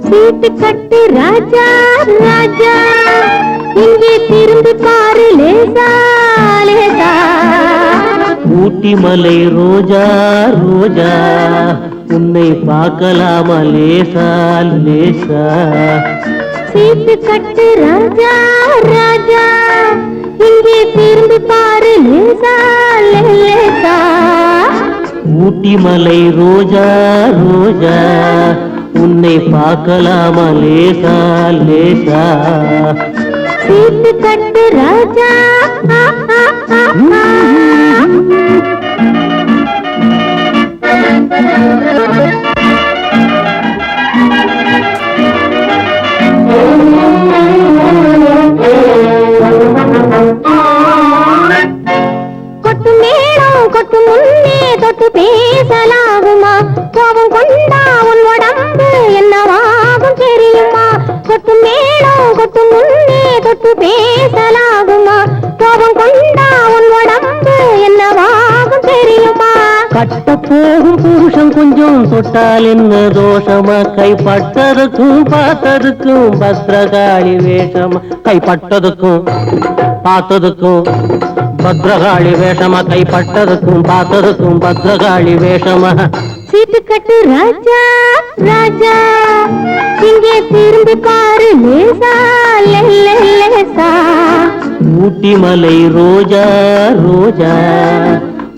சீட்டு கட்டு ராஜா ராஜா இங்கே திரும்பி பாரு லேசா லேசா. ஊட்டி மலை ரோஜா ரோஜா உன்னை பார்க்கலாமா லேசா லேசா. சீட்டு கட்டு ராஜா ராஜா இங்கே திரும்பி பாரு லேசா லேசா. ஊட்டி மலை ரோஜா ரோஜா உன்னை பார்க்கலாமா லேசா லேசா. சீட்டு கட்டு ராஜா கொட்டு மேளம் கொட்டு முன்னே தொட்டு பேசலாகுமா? கோபம் கொண்டா உன் உடம்பு என்னவாகும் தெரியுமா? கொட்டு மேளம் கொட்டு முன்னே தொட்டு பேசலாகுமா? கோபம் கொண்டா உன் உடம்பு என்னவாகும் தெரியுமா? கட்ட போகும் புருஷன் கொஞ்சம் தொட்டால் என்ன தோஷமா? கைப்பட்டதுக்கும் பார்த்ததுக்கும் பத்ரகாளி வேஷமா? கைப்பட்டதுக்கும் பார்த்ததுக்கும் பத்ரகாளி வேஷமா? கைப்பட்டதுக்கும் பார்த்ததுக்கும் பத்ரகாளி வேஷமா? சீட்டு கட்டு ராஜா ராஜா இங்கே திரும்பி பாரு லேசா லேசா. ஊட்டி மலை ரோஜா ரோஜா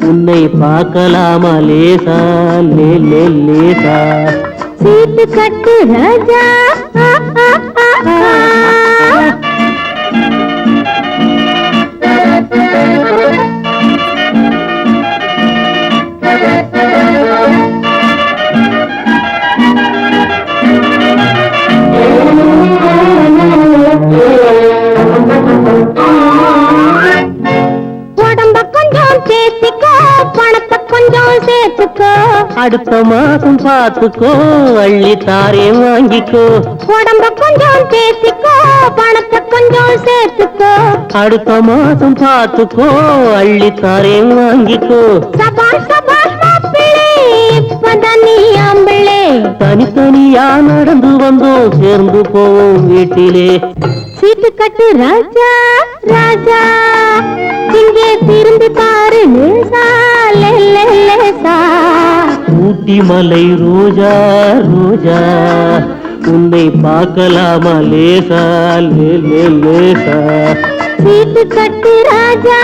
உன்னை பார்க்கலாமா லேசா லேசா. சீட்டு கட்டு ராஜா உடம்ப கொஞ்சம் சேர்த்துக்கோ பணத்தை கொஞ்சம் சேர்த்துக்கோ. அடுத்த மாசம் பார்த்துக்கோ அள்ளி தாரே வாங்கிக்கோ. உடம்ப கொஞ்சம் சேர்த்துக்கோ பணத்தை கொஞ்சம் சேர்த்துக்கோ. அடுத்த மாசம் பார்த்துக்கோ அள்ளி தாரே வாங்கிக்கோ. சபாஷ் சபாஷ் மாப்பிள்ளை இப்பதான் நீ ஆம்பிள்ளை. தனித்தனியா நடந்து வந்தோம் சேர்ந்து போவோம் வீட்டிலே. சீட்டு கட்டு ராஜா ராஜா இங்கே திரும்பி பாரு லேசா லேசா. ஊட்டி மலை ரோஜா ரோஜா உன்னை பார்க்கலாமா லேசா லேசா. சீட்டு கட்டு ராஜா